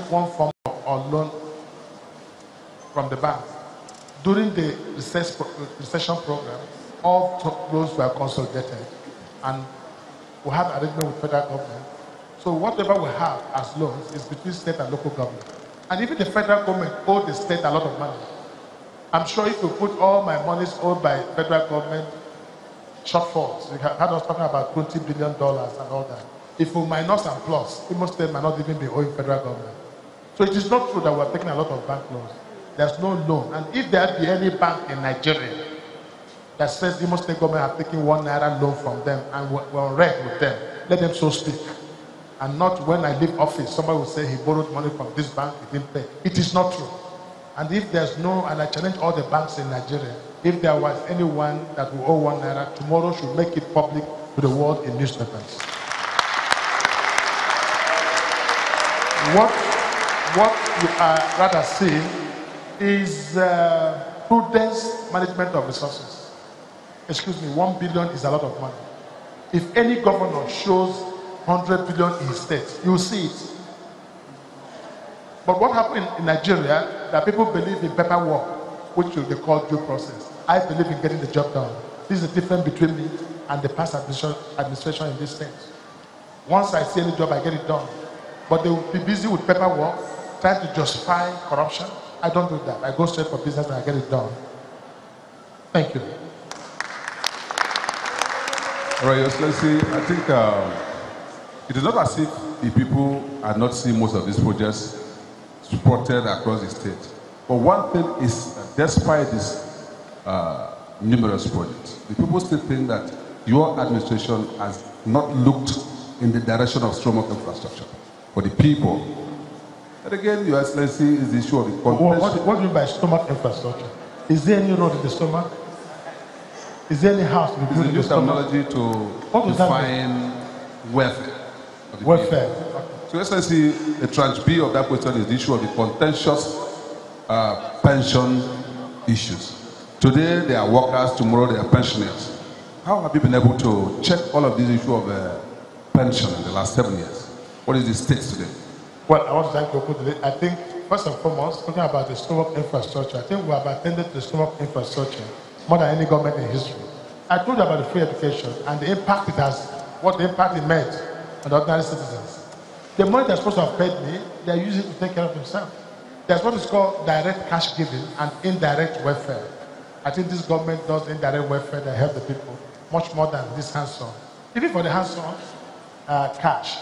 one form of loan from the bank. During the recession program, all loans were consolidated, and we have arrangement with federal government. So whatever we have as loans is between state and local government. And even the federal government owed the state a lot of money. I'm sure if we put all my monies owed by federal government shortfalls, we had us talking about $20 billion and all that. If we minus and plus, Imo State might not even be owing federal government. So it is not true that we're taking a lot of bank loans. There's no loan. And if there be any bank in Nigeria that says Imo State government have taken ₦1 loan from them and we're on reg with them, let them so speak. And not when I leave office, somebody will say he borrowed money from this bank, he didn't pay. It is not true. And if there's no, and I challenge all the banks in Nigeria, if there was anyone that will owe ₦1, tomorrow should make it public to the world in newspapers. What you are rather seeing is prudence management of resources. Excuse me, 1 billion is a lot of money. If any governor shows 100 billion in his state, you'll see it. But what happened in Nigeria, that people believe in paperwork, which will be called due process. I believe in getting the job done. This is the difference between me and the past administration in this state. Once I see any job, I get it done. But they will be busy with paperwork, trying to justify corruption. I don't do that. I go straight for business and I get it done. Thank you. All right, Your Excellency, I think it is not as if the people are not seeing most of these projects supported across the state. But one thing is, despite these numerous projects, the people still think that your administration has not looked in the direction of stomach infrastructure for the people. And again, Your Excellency, is the issue of the What do you mean by stomach infrastructure? Is there any road in the stomach? Is there any house to be built in the stomach? Terminology to define welfare. Welfare. So, Excellency, the tranche B of that question is the issue of the contentious pension issues. Today they are workers, tomorrow they are pensioners. How have you been able to check all of these issues of pension in the last 7 years? What is the state today? Well, I want to thank you. I think, first and foremost, talking about the stomach infrastructure, I think we have attended to the stomach infrastructure more than any government in history. I told you about the free education and the impact it has, what the impact it made on the ordinary citizens. The money they're supposed to have paid me, they're using it to take care of themselves. There's what is called direct cash giving and indirect welfare. I think this government does indirect welfare that help the people much more than this hands-on. Even for the hands-on cash,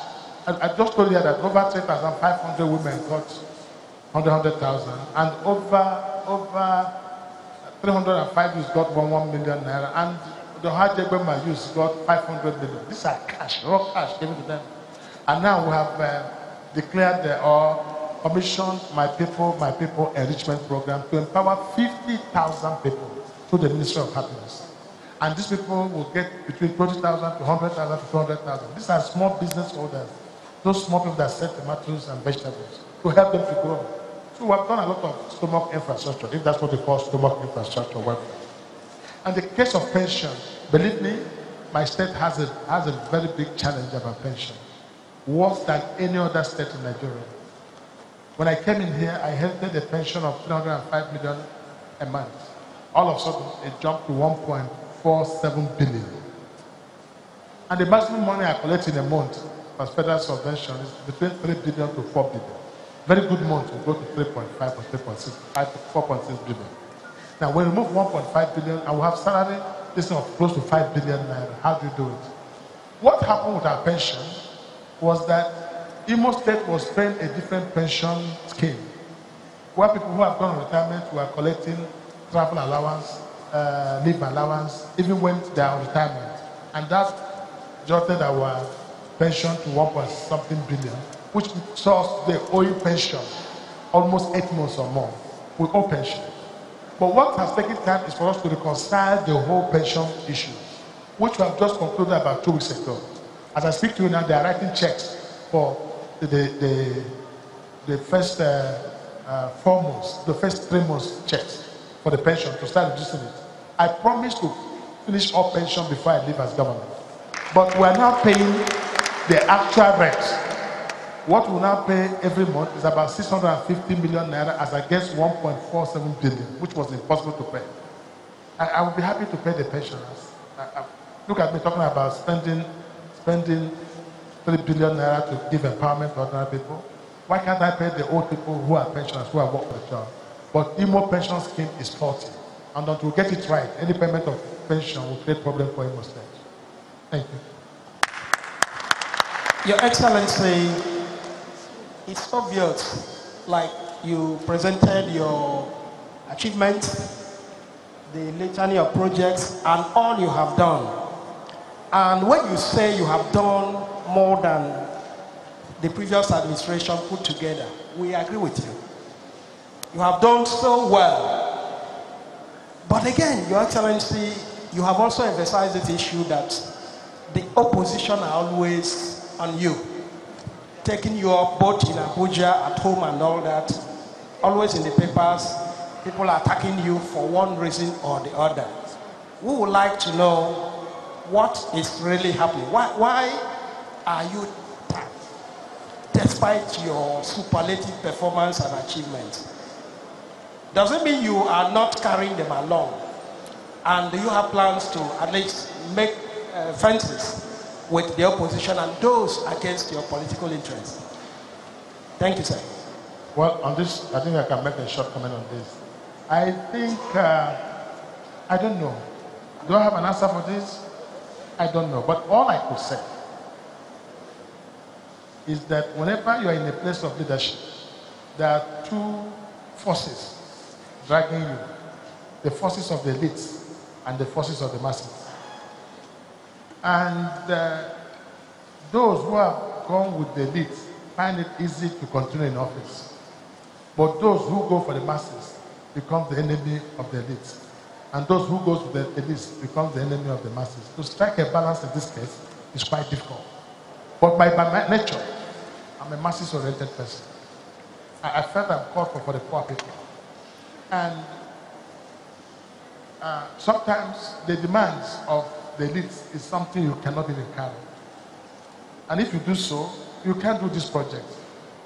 I just told you that over 3,500 women got 100,000, and over 305 youths got 1 million naira, and the Hajjebema youths got 500 million. These are cash, raw cash given to them. And now we have declared or commissioned My People Enrichment Program to empower 50,000 people through the Ministry of Happiness. And these people will get between 20,000 to 100,000 to 200,000. These are small business owners, those small people that sell tomatoes and vegetables, to help them to grow. So we have done a lot of stomach infrastructure, if that's what they call stomach infrastructure work. And the case of pension, believe me, my state has a very big challenge about pension, worse than any other state in Nigeria. When I came in here, I inherited a pension of 305 million a month. All of a sudden, it jumped to 1.47 billion. And the maximum money I collect in a month as federal subvention is between 3 billion to 4 billion. Very good month will go to 3.5 or 3.6, 4.6 billion. Now, we remove 1.5 billion and we have salary, this is of close to 5 billion naira. How do you do it? What happened with our pension was that Imo State was paying a different pension scheme, where people who have gone on retirement were collecting travel allowance, leave allowance, even when they are on retirement. And that jotted our pension to 1.something billion, which saw us today owing pension almost 8 months or more. We owe pension. But what has taken time is for us to reconcile the whole pension issue, which we have just concluded about 2 weeks ago. As I speak to you now, they are writing checks for the first 4 months, the first 3 months checks for the pension to start reducing it. I promise to finish all pension before I leave as government. But we are now paying the actual rate What we now pay every month is about 650 million naira as against 1.47 billion, which was impossible to pay. I would be happy to pay the pensioners. Look at me talking about spending 3 billion naira to give empowerment to ordinary people. Why can't I pay the old people who are pensioners, who have worked for a job? But Imo pension scheme is faulty. And until we get it right, any payment of pension will create problem for Imo State. Thank you. Your Excellency, it's obvious, like you presented your achievements, the litany of projects, and all you have done. And when you say you have done more than the previous administration put together, we agree with you. You have done so well. But again, Your Excellency, you have also emphasized this issue that the opposition are always on you, taking you up both in Abuja, at home and all that, always in the papers, people are attacking you for one reason or the other. We would like to know what is really happening. Why are you, despite your superlative performance and achievements, does it mean you are not carrying them along? And do you have plans to at least make fences with the opposition and those against your political interests? Thank you, sir. Well, on this, I think I can make a short comment on this. I think, I don't know. Do I have an answer for this? I don't know. But all I could say is that whenever you are in a place of leadership, there are two forces dragging you. The forces of the elites and the forces of the masses. And those who have gone with the elite find it easy to continue in office. But those who go for the masses become the enemy of the elite. And those who go to the elites become the enemy of the masses. To strike a balance in this case is quite difficult. But by my nature, I'm a masses-oriented person. I felt I'm called for the poor people. And sometimes the demands of the elites is something you cannot even carry. And if you do so, you can't do this project.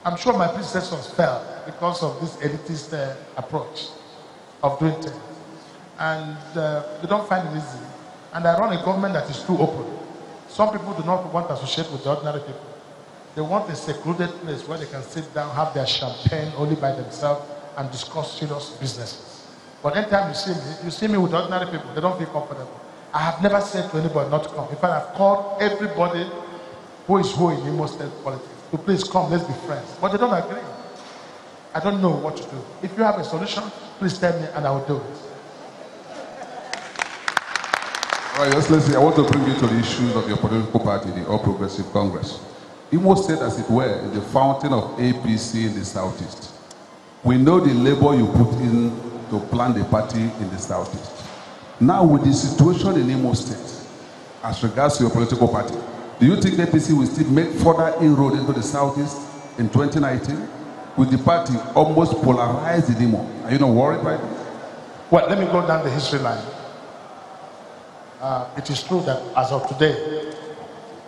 I'm sure my predecessors fell because of this elitist approach of doing things. And they don't find it easy. And I run a government that is too open. Some people do not want to associate with the ordinary people. They want a secluded place where they can sit down, have their champagne only by themselves, and discuss serious businesses. But anytime you see me with ordinary people, they don't feel comfortable. I have never said to anybody not to come. In fact, I've called everybody who is who in Imo State politics to please come, let's be friends. But they don't agree. I don't know what to do. If you have a solution, please tell me and I will do it. All right, Excellency, I want to bring you to the issues of your political party, the All Progressive Congress. Imo State, as it were, is the fountain of APC in the Southeast. We know the labor you put in to plan the party in the Southeast. Now, with the situation in Imo State, as regards to your political party, do you think APC will still make further inroad into the Southeast in 2019? With the party almost polarized in Imo, are you not worried by this? Well, let me go down the history line. It is true that as of today,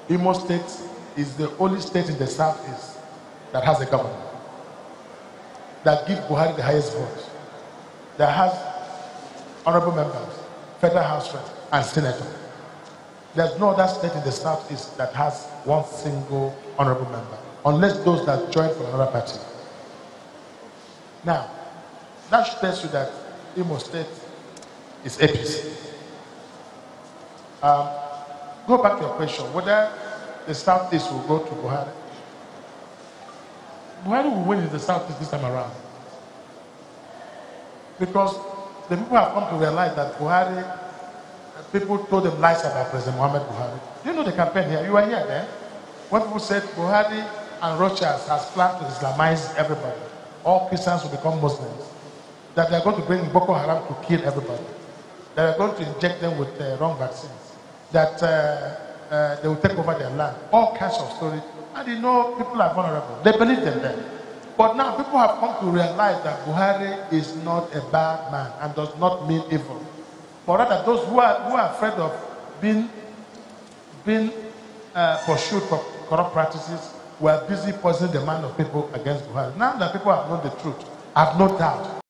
Imo State is the only state in the Southeast that has a governor, that gives Buhari the highest vote, that has honorable members, federal house rep, and senator. There's no other state in the Southeast that has one single honorable member, unless those that join from another party. Now, that should tell you that Imo State is APC. Go back to your question, whether the Southeast will go to Buhari. Buhari will win in the Southeast this time around. Because the people have come to realize that Buhari, people told them lies about President Muhammad Buhari. Do you know the campaign here? You were here then. When people said Buhari and Rochas has planned to Islamize everybody, all Christians will become Muslims, that they are going to bring Boko Haram to kill everybody, that they are going to inject them with wrong vaccines, that they will take over their land, all kinds of stories. And you know, people are vulnerable. They believe them then. But now people have come to realize that Buhari is not a bad man and does not mean evil. But rather those who are afraid of being pursued for corrupt practices were busy poisoning the mind of people against Buhari. Now that people have known the truth, I have no doubt